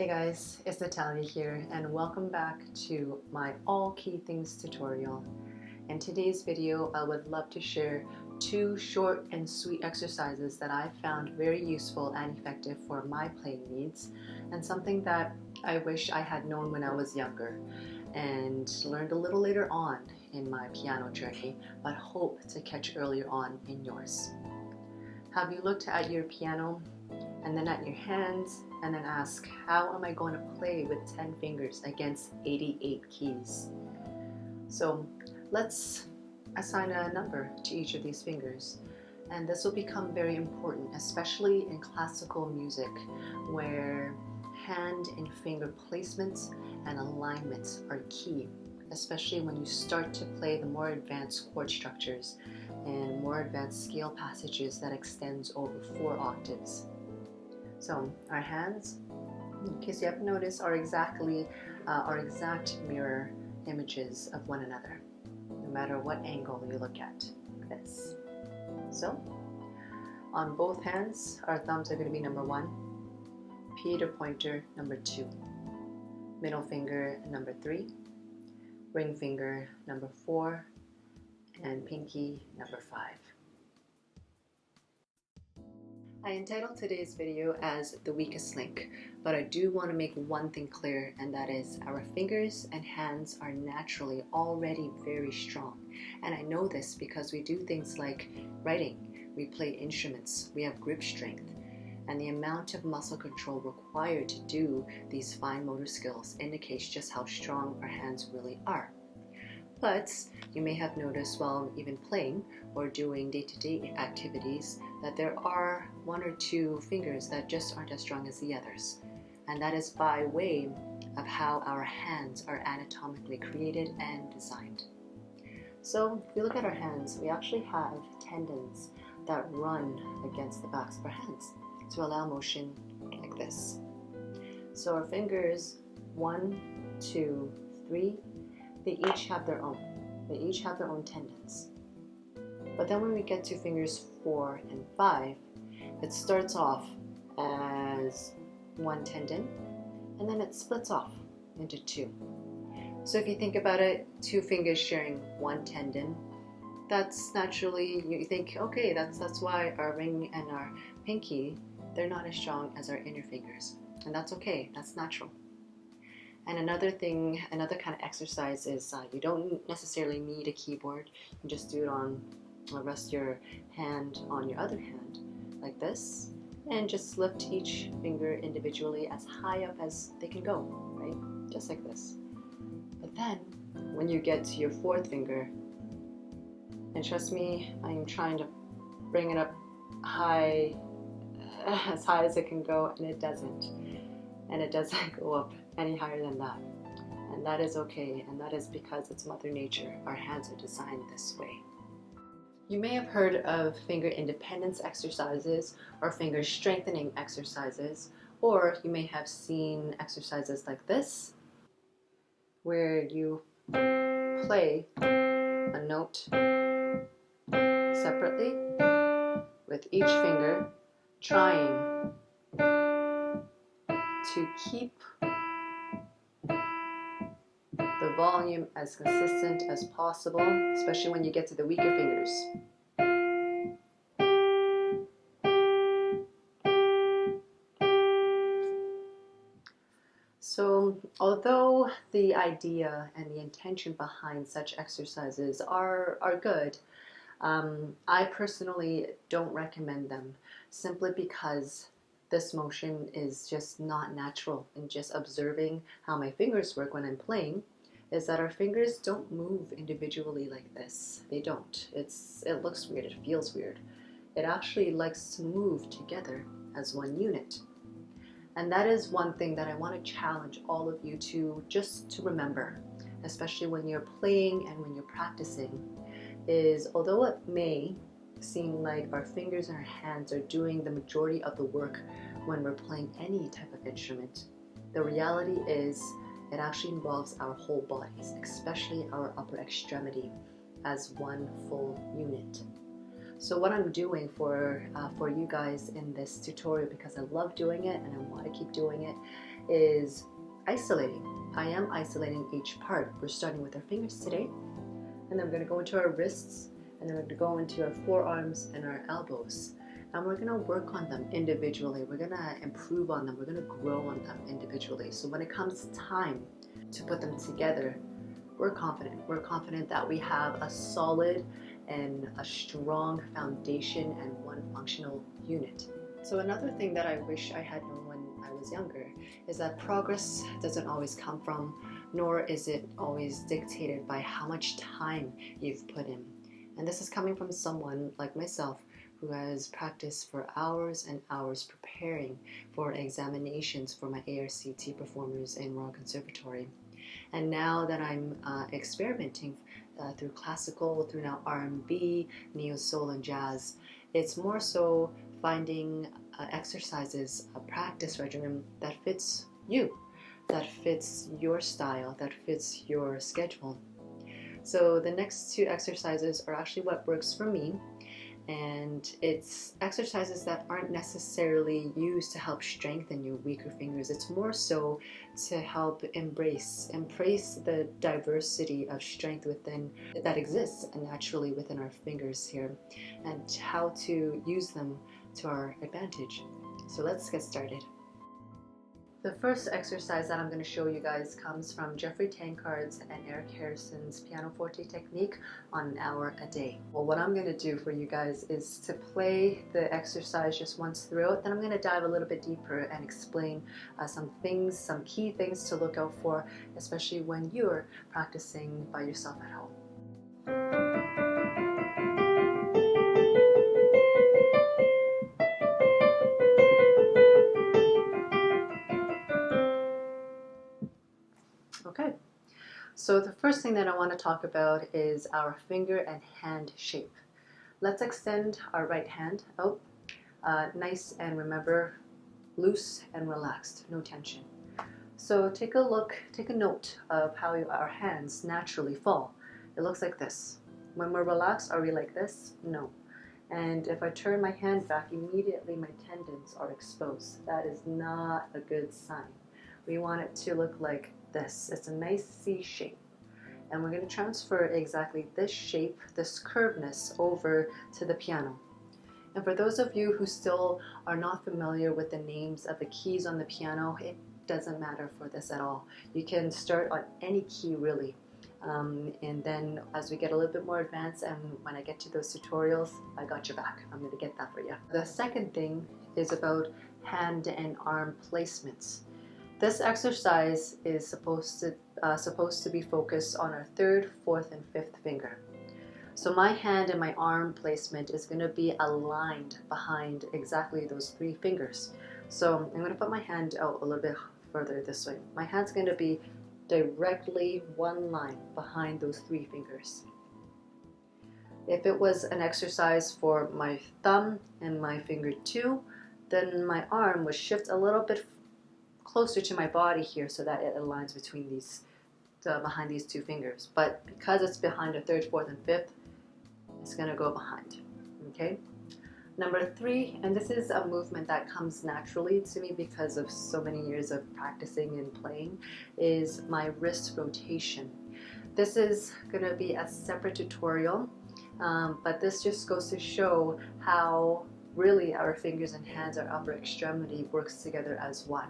Hey guys, it's Natalia here and welcome back to my all key things tutorial. In today's video, I would love to share two short and sweet exercises that I found very useful and effective for my playing needs, and something that I wish I had known when I was younger and learned a little later on in my piano journey, but hope to catch earlier on in yours. Have you looked at your piano and then at your hands and then ask, how am I going to play with 10 fingers against 88 keys? So let's assign a number to each of these fingers, and this will become very important, especially in classical music where hand and finger placements and alignments are key, especially when you start to play the more advanced chord structures and more advanced scale passages that extends over 4 octaves. So our hands, in case you haven't noticed, are exact mirror images of one another, no matter what angle you look at, like this. So on both hands, our thumbs are going to be number 1, Peter pointer number 2, middle finger number 3, ring finger number 4, and pinky number 5. I entitled today's video as The Weakest Link, but I do want to make one thing clear, and that is our fingers and hands are naturally already very strong. And I know this because we do things like writing, we play instruments, we have grip strength, and the amount of muscle control required to do these fine motor skills indicates just how strong our hands really are. But you may have noticed while even playing or doing day-to-day activities that there are 1 or 2 fingers that just aren't as strong as the others. And that is by way of how our hands are anatomically created and designed. So if we look at our hands, we actually have tendons that run against the backs of our hands to allow motion like this. So our fingers 1, 2, 3, they each have their own. They each have their own tendons. But then when we get to fingers 4 and 5, it starts off as 1 tendon, and then it splits off into 2. So if you think about it, 2 fingers sharing 1 tendon, that's naturally, you think, okay, that's why our ring and our pinky, they're not as strong as our inner fingers. And that's okay, that's natural. And another kind of exercise is you don't necessarily need a keyboard. You can just do it on, rest your hand on your other hand, like this, and just lift each finger individually as high up as they can go, right? Just like this. But then, when you get to your 4th finger, and trust me, I am trying to bring it up high, as high as it can go, and it doesn't. And it doesn't go up any higher than that. And that is okay, and that is because it's Mother Nature. Our hands are designed this way. You may have heard of finger independence exercises or finger strengthening exercises, or you may have seen exercises like this, where you play a note separately with each finger, trying to keep the volume as consistent as possible, especially when you get to the weaker fingers. So, although the idea and the intention behind such exercises are good, I personally don't recommend them, simply because this motion is just not natural. And just observing how my fingers work when I'm playing is that our fingers don't move individually like this. They don't. It looks weird, it feels weird. It actually likes to move together as one unit. And that is one thing that I want to challenge all of you to remember, especially when you're playing and when you're practicing, is although it may seem like our fingers and our hands are doing the majority of the work when we're playing any type of instrument, the reality is it actually involves our whole bodies, especially our upper extremity, as one full unit. So what I'm doing for you guys in this tutorial, because I love doing it and I want to keep doing it, is isolating. I am isolating each part. We're starting with our fingers today, and then we're going to go into our wrists, and then we're going to go into our forearms and our elbows. And we're going to work on them individually. We're going to improve on them. We're going to grow on them individually. So when it comes time to put them together, we're confident. We're confident that we have a solid and a strong foundation and one functional unit. So another thing that I wish I had known when I was younger is that progress doesn't always come from, nor is it always dictated by how much time you've put in. And this is coming from someone like myself who has practiced for hours and hours preparing for examinations for my ARCT performers in Royal Conservatory. And now that I'm experimenting through classical, through now R&B, neo-soul and jazz, it's more so finding exercises, a practice regimen that fits you, that fits your style, that fits your schedule. So the next two exercises are actually what works for me, and it's exercises that aren't necessarily used to help strengthen your weaker fingers. It's more so to help embrace the diversity of strength within that exists naturally within our fingers here, and how to use them to our advantage. So let's get started. The first exercise that I'm going to show you guys comes from Geoffrey Tankard and Eric Harrison's Pianoforte Technique On an Hour a Day. Well, what I'm going to do for you guys is to play the exercise just once throughout, then I'm going to dive a little bit deeper and explain some key things to look out for, especially when you're practicing by yourself at home. Okay, so the first thing that I want to talk about is our finger and hand shape. Let's extend our right hand out, nice and remember, loose and relaxed, no tension. So take a note of how our hands naturally fall. It looks like this. When we're relaxed, are we like this? No. And if I turn my hand back, immediately my tendons are exposed. That is not a good sign. We want it to look like this. It's a nice C shape. And we're going to transfer exactly this shape, this curvedness, over to the piano. And for those of you who still are not familiar with the names of the keys on the piano, it doesn't matter for this at all. You can start on any key really. And then as we get a little bit more advanced, and when I get to those tutorials, I got your back. I'm going to get that for you. The second thing is about hand and arm placements. This exercise is supposed to be focused on our third, fourth, and fifth finger. So my hand and my arm placement is going to be aligned behind exactly those three fingers. So I'm going to put my hand out a little bit further this way. My hand's going to be directly one line behind those three fingers. If it was an exercise for my thumb and my finger 2, then my arm would shift a little bit closer to my body here so that it aligns between these, behind these two fingers. But because it's behind the third, fourth, and fifth, it's going to go behind. Okay. Number 3, and this is a movement that comes naturally to me because of so many years of practicing and playing, is my wrist rotation. This is going to be a separate tutorial, but this just goes to show how really our fingers and hands, our upper extremity, works together as one.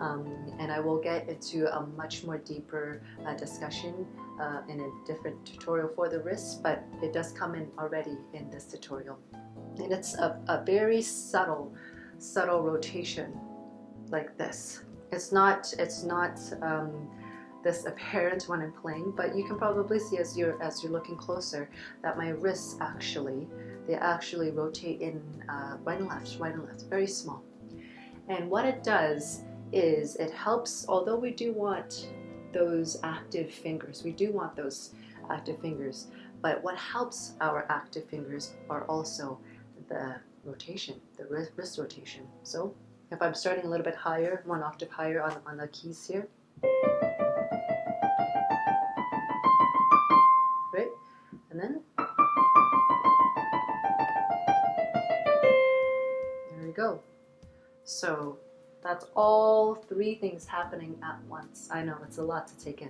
And I will get into a much more deeper discussion in a different tutorial for the wrists, but it does come in already in this tutorial. And it's a very subtle rotation like this. It's not this apparent when I'm playing, but you can probably see as you're looking closer that my wrists they actually rotate in right and left, very small. And what it does is it helps, although we do want those active fingers, but what helps our active fingers are also the rotation, the wrist rotation. So if I'm starting a little bit higher, 1 octave higher on the keys here, right, and then there we go. So That's all three things happening at once. I know, it's a lot to take in.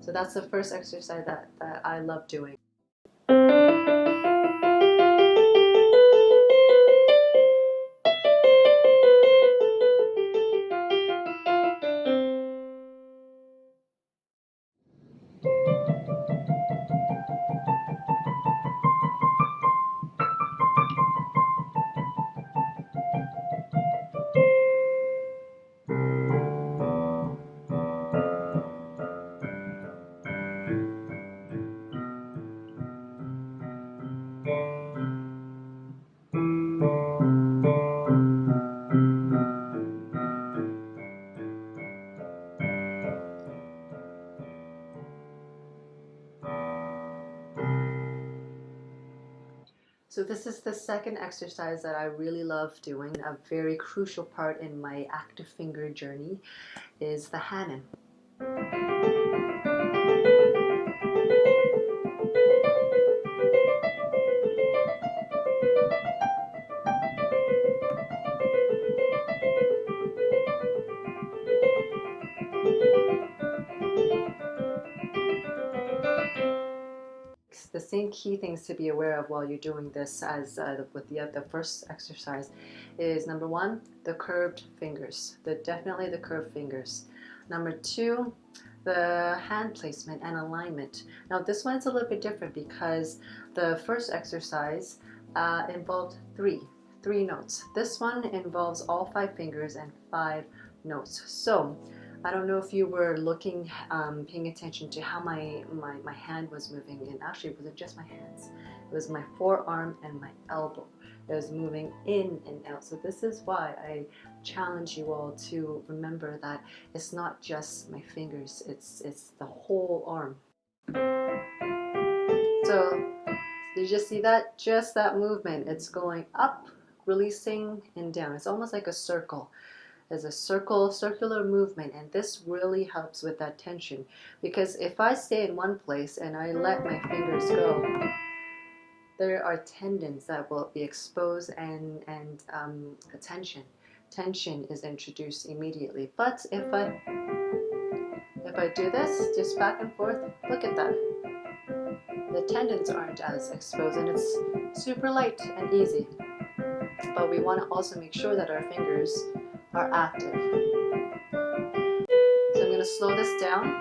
So that's the first exercise that I love doing. So this is the second exercise that I really love doing. A very crucial part in my active finger journey is the Hanon. The same key things to be aware of while you're doing this as with the first exercise is number one, the curved fingers. Definitely the curved fingers. Number two, the hand placement and alignment. Now this one's a little bit different because the first exercise involved three notes. This one involves all 5 fingers and 5 notes. So I don't know if you were looking, paying attention to how my hand was moving, and actually it wasn't just my hands. It was my forearm and my elbow. It was moving in and out. So this is why I challenge you all to remember that it's not just my fingers, it's the whole arm. So did you just see that? Just that movement. It's going up, releasing, and down. It's almost like a circle. There's a circular movement, and this really helps with that tension, because if I stay in one place and I let my fingers go, there are tendons that will be exposed, and tension is introduced immediately. But if I do this just back and forth, look at that, the tendons aren't as exposed, and it's super light and easy. But we want to also make sure that our fingers are active. So I'm going to slow this down.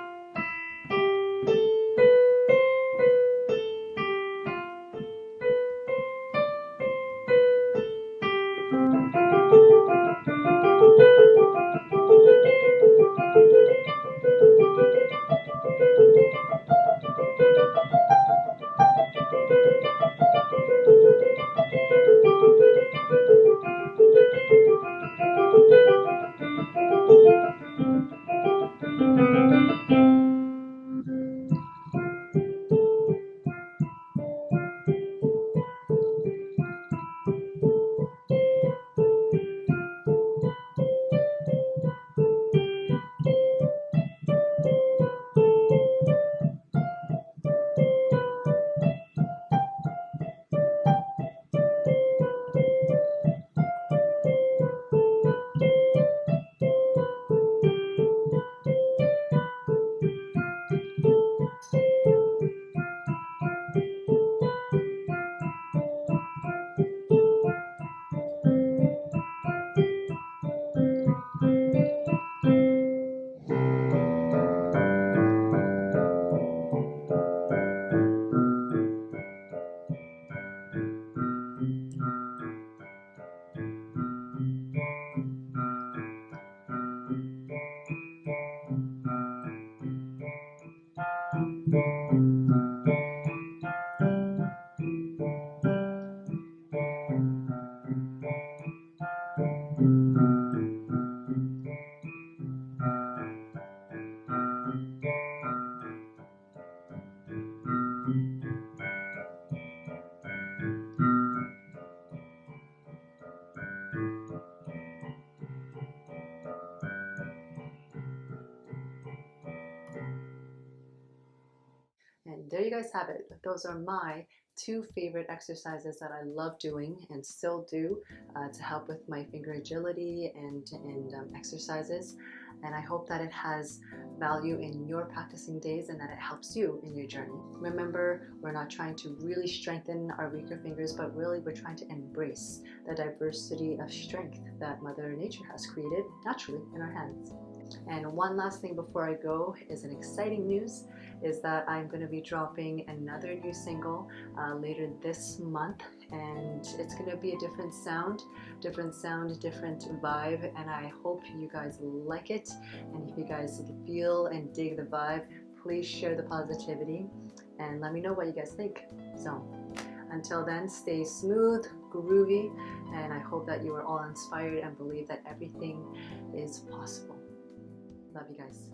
And there you guys have it. Those are my two favorite exercises that I love doing and still do to help with my finger agility and exercises. And I hope that it has value in your practicing days and that it helps you in your journey. Remember, we're not trying to really strengthen our weaker fingers, but really we're trying to embrace the diversity of strength that Mother Nature has created naturally in our hands. And one last thing before I go is an exciting news, is that I'm going to be dropping another new single later this month, and it's going to be a different sound, different vibe, and I hope you guys like it. And if you guys feel and dig the vibe, please share the positivity and let me know what you guys think. So until then, stay smooth, groovy, and I hope that you are all inspired and believe that everything is possible. Love you guys.